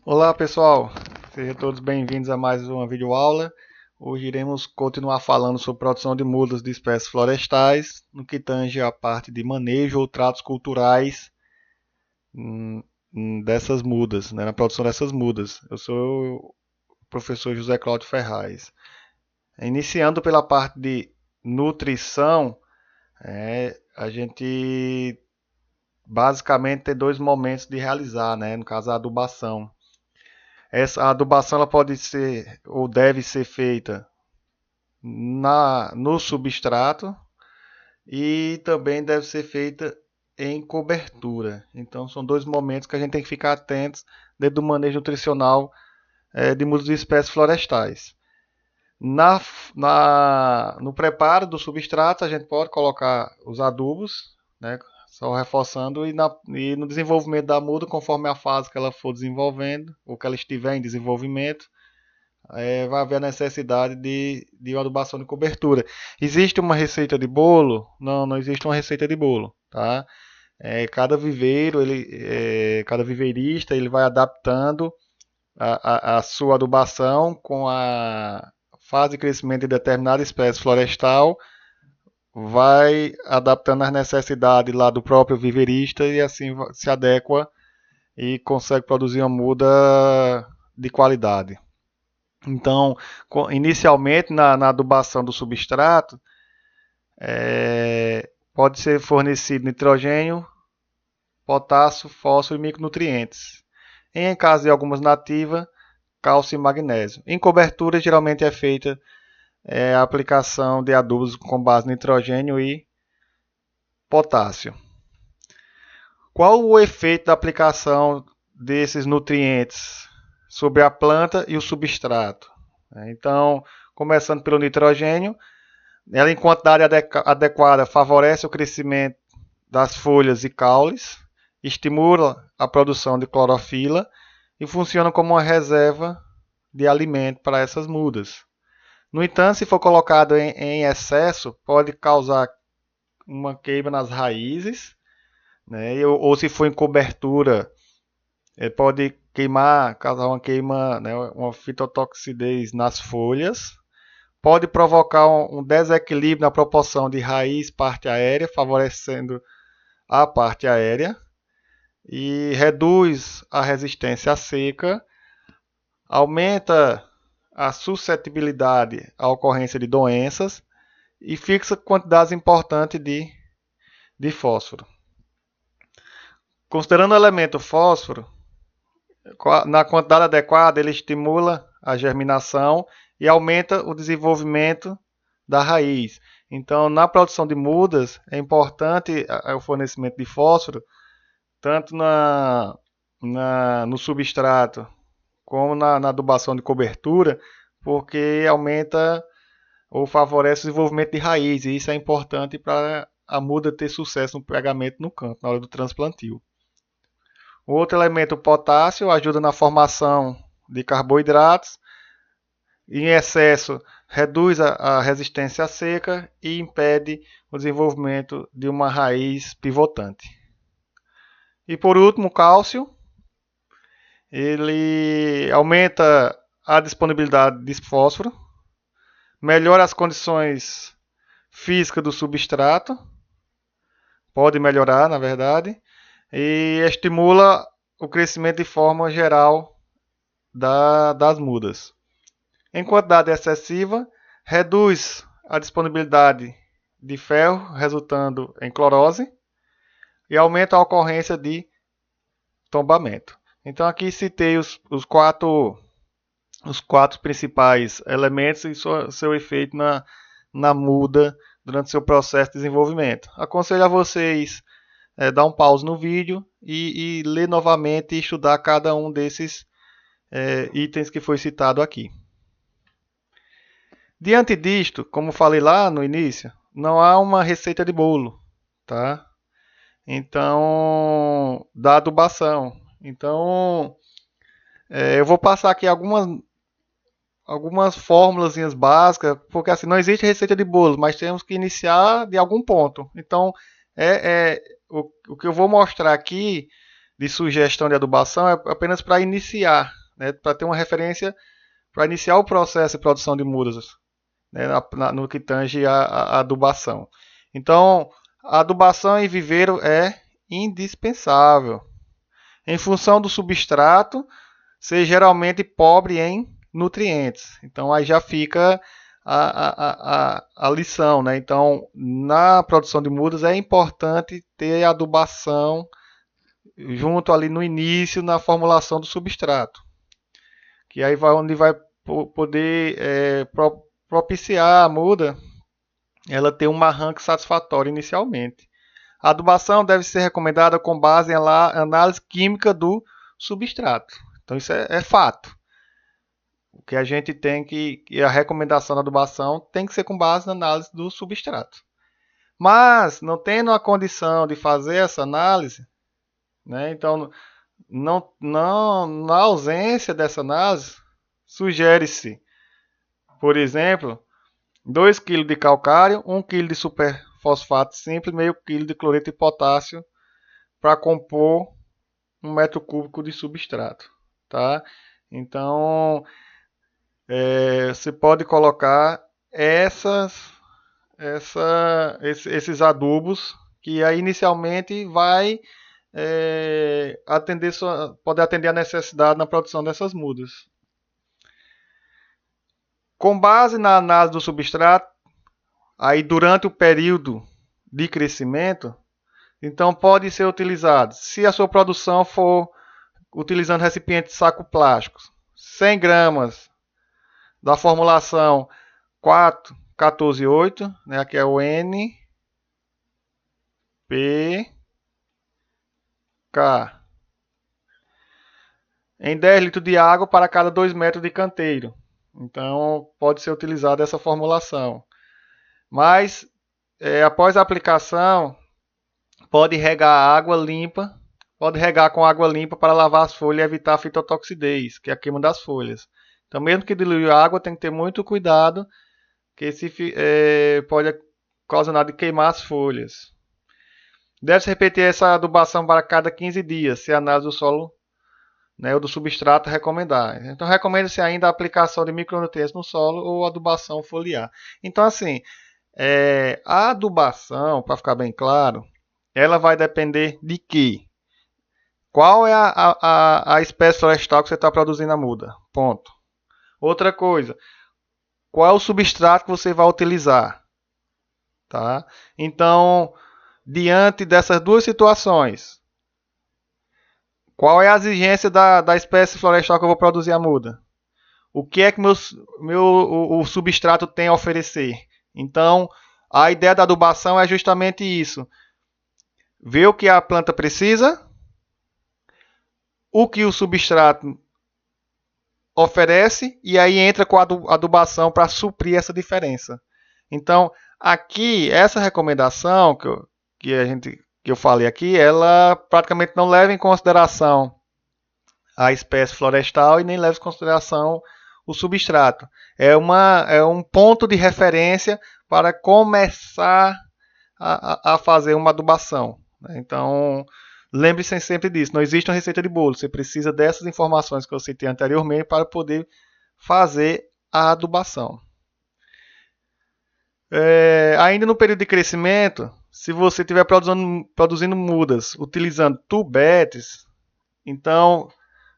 Olá pessoal, sejam todos bem-vindos a mais uma videoaula. Hoje iremos continuar falando sobre produção de mudas de espécies florestais, no que tange a parte de manejo ou tratos culturais dessas mudas, né, na produção dessas mudas. Eu sou o professor José Cláudio Ferraz. Iniciando pela parte de nutrição, a gente basicamente tem dois momentos de realizar, né, no caso a adubação. Essa adubação ela pode ser ou deve ser feita no substrato e também deve ser feita em cobertura. Então são dois momentos que a gente tem que ficar atentos dentro do manejo nutricional de mudas de espécies florestais. No preparo do substrato a gente pode colocar os adubos, né, só reforçando, e no desenvolvimento da muda, conforme a fase que ela for desenvolvendo, ou que ela estiver em desenvolvimento, vai haver a necessidade de uma adubação de cobertura. Existe uma receita de bolo? Não, não existe uma receita de bolo, tá? Cada viveiro, cada viveirista, ele vai adaptando a sua adubação com a fase de crescimento de determinada espécie florestal, vai adaptando às necessidades lá do próprio viveirista e assim se adequa e consegue produzir uma muda de qualidade. Então, inicialmente na adubação do substrato, pode ser fornecido nitrogênio, potássio, fósforo e micronutrientes. Em caso de algumas nativas, cálcio e magnésio. Em cobertura, geralmente é feita a aplicação de adubos com base em nitrogênio e potássio. Qual o efeito da aplicação desses nutrientes sobre a planta e o substrato? Então, começando pelo nitrogênio, ela em quantidade adequada favorece o crescimento das folhas e caules, estimula a produção de clorofila e funciona como uma reserva de alimento para essas mudas. No entanto, se for colocado em excesso, pode causar uma queima nas raízes, né? Ou se for em cobertura, pode queimar, causar uma queima, né? Uma fitotoxicidez nas folhas. Pode provocar um desequilíbrio na proporção de raiz parte aérea, favorecendo a parte aérea, e reduz a resistência à seca, aumenta a suscetibilidade à ocorrência de doenças e fixa quantidades importantes de fósforo. Considerando o elemento fósforo, na quantidade adequada, ele estimula a germinação e aumenta o desenvolvimento da raiz. Então, na produção de mudas, é importante o fornecimento de fósforo, tanto no substrato como na adubação de cobertura, porque aumenta ou favorece o desenvolvimento de raiz, e isso é importante para a muda ter sucesso no pegamento no campo, na hora do transplantio. O outro elemento, o potássio, ajuda na formação de carboidratos. Em excesso, reduz a resistência à seca e impede o desenvolvimento de uma raiz pivotante. E por último, o cálcio. Ele aumenta a disponibilidade de fósforo, melhora as condições físicas do substrato, pode melhorar, na verdade, e estimula o crescimento de forma geral das mudas. Em quantidade excessiva, reduz a disponibilidade de ferro, resultando em clorose, e aumenta a ocorrência de tombamento. Então aqui citei os quatro principais elementos e seu efeito na muda durante seu processo de desenvolvimento. Aconselho a vocês dar um pause no vídeo e ler novamente e estudar cada um desses itens que foi citado aqui. Diante disto, como falei lá no início, não há uma receita de bolo, tá? Então, da adubação. Então, eu vou passar aqui algumas fórmulas básicas, porque assim, não existe receita de bolo, mas temos que iniciar de algum ponto. Então, o que eu vou mostrar aqui de sugestão de adubação é apenas para iniciar, né, para ter uma referência para iniciar o processo de produção de mudas, né, no que tange a adubação. Então, a adubação em viveiro é indispensável, em função do substrato ser geralmente pobre em nutrientes. Então, aí já fica a lição, né? Então, na produção de mudas é importante ter adubação junto ali no início, na formulação do substrato, que aí vai onde vai poder propiciar a muda ela ter um arranque satisfatório inicialmente. A adubação deve ser recomendada com base em análise química do substrato. Então isso é fato. O que a gente tem que a recomendação da adubação tem que ser com base na análise do substrato. Mas não tendo a condição de fazer essa análise, né, então na ausência dessa análise, sugere-se, por exemplo, 2 kg de calcário, 1 kg de superfosfato simples, meio quilo de cloreto de potássio para compor 1 metro cúbico de substrato. Tá? Então, você pode colocar esses adubos que aí inicialmente vai pode atender a necessidade na produção dessas mudas. Com base na análise do substrato, aí durante o período de crescimento, então pode ser utilizado, se a sua produção for utilizando recipiente de saco plástico, 100 gramas da formulação 4,14,8, né, aqui é o NPK, em 10 litros de água para cada 2 metros de canteiro. Então pode ser utilizada essa formulação. Mas após a aplicação, pode regar água limpa, pode regar com água limpa para lavar as folhas e evitar a fitotoxidez, que é a queima das folhas. Então, mesmo que diluir a água, tem que ter muito cuidado, que pode causar de queimar as folhas. Deve-se repetir essa adubação para cada 15 dias, se a análise do solo, né, ou do substrato recomendar. Então, recomenda-se ainda a aplicação de micronutrientes no solo ou adubação foliar. Então, assim, a adubação, para ficar bem claro, ela vai depender de quê? Qual é a espécie florestal que você está produzindo a muda? Ponto. Outra coisa, qual é o substrato que você vai utilizar? Tá? Então, diante dessas duas situações, qual é a exigência da espécie florestal que eu vou produzir a muda? O que é que o substrato tem a oferecer? Então, a ideia da adubação é justamente isso. Ver o que a planta precisa, o que o substrato oferece, e aí entra com a adubação para suprir essa diferença. Então, aqui, essa recomendação que eu falei aqui, ela praticamente não leva em consideração a espécie florestal e nem leva em consideração o substrato. É um ponto de referência para começar a fazer uma adubação. Então, lembre-se sempre disso. Não existe uma receita de bolo. Você precisa dessas informações que eu citei anteriormente para poder fazer a adubação. Ainda no período de crescimento, se você estiver produzindo mudas utilizando tubetes, então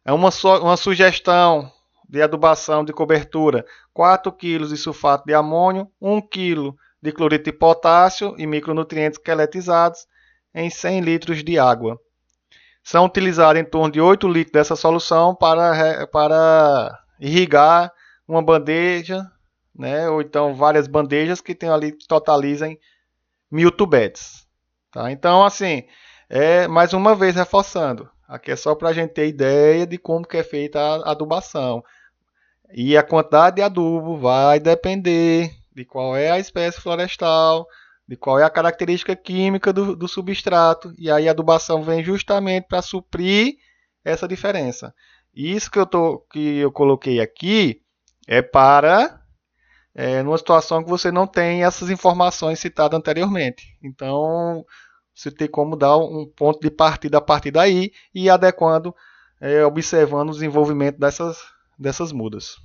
é uma sugestão de adubação de cobertura: 4 kg de sulfato de amônio, 1 kg de cloreto de potássio e micronutrientes queletizados em 100 litros de água. São utilizados em torno de 8 litros dessa solução para irrigar uma bandeja, né, ou então várias bandejas que tem ali que totalizem 1000 tubetes. Tá? Então, assim, mais uma vez reforçando, aqui é só para a gente ter ideia de como que é feita a adubação. E a quantidade de adubo vai depender de qual é a espécie florestal, de qual é a característica química do substrato. E aí a adubação vem justamente para suprir essa diferença. Isso que eu coloquei aqui é para numa situação que você não tem essas informações citadas anteriormente. Então, você tem como dar um ponto de partida a partir daí e ir adequando, observando o desenvolvimento dessas mudas.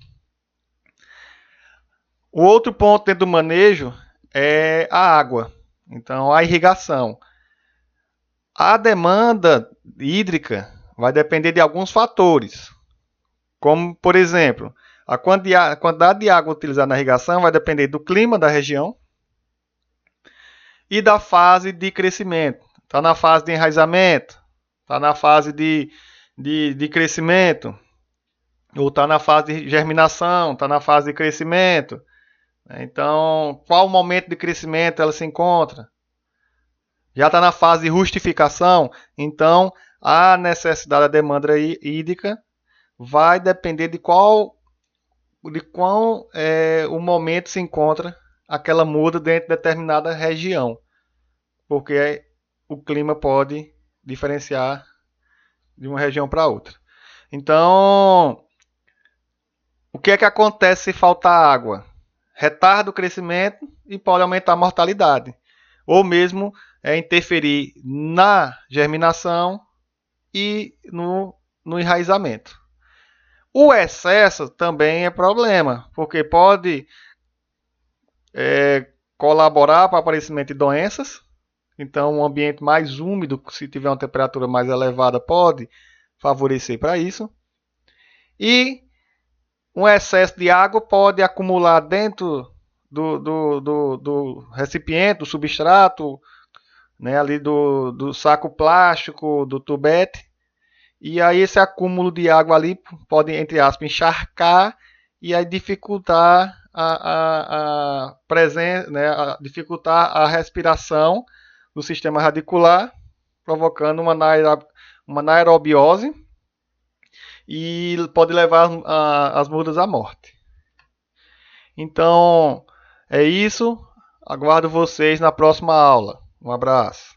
O outro ponto dentro do manejo é a água, então a irrigação. A demanda hídrica vai depender de alguns fatores, como, por exemplo, a quantidade de água utilizada na irrigação vai depender do clima da região e da fase de crescimento. Está na fase de enraizamento, está na fase de crescimento, ou está na fase de germinação, está na fase de crescimento. Então, qual o momento de crescimento ela se encontra? Já está na fase de rustificação, então a necessidade da demanda hídrica vai depender de qual o momento se encontra aquela muda dentro de determinada região, porque o clima pode diferenciar de uma região para outra. Então, o que é que acontece se faltar água? Retarda o crescimento e pode aumentar a mortalidade, ou mesmo interferir na germinação e no enraizamento. O excesso também é problema, porque pode colaborar para o aparecimento de doenças. Então, um ambiente mais úmido, se tiver uma temperatura mais elevada, pode favorecer para isso. E um excesso de água pode acumular dentro do recipiente, do substrato, né, ali do saco plástico, do tubete. E aí esse acúmulo de água ali pode, entre aspas, encharcar e aí dificultar a presença, né, dificultar a respiração do sistema radicular, provocando uma anaerobiose e pode levar as mudas à morte. Então, é isso. Aguardo vocês na próxima aula. Um abraço.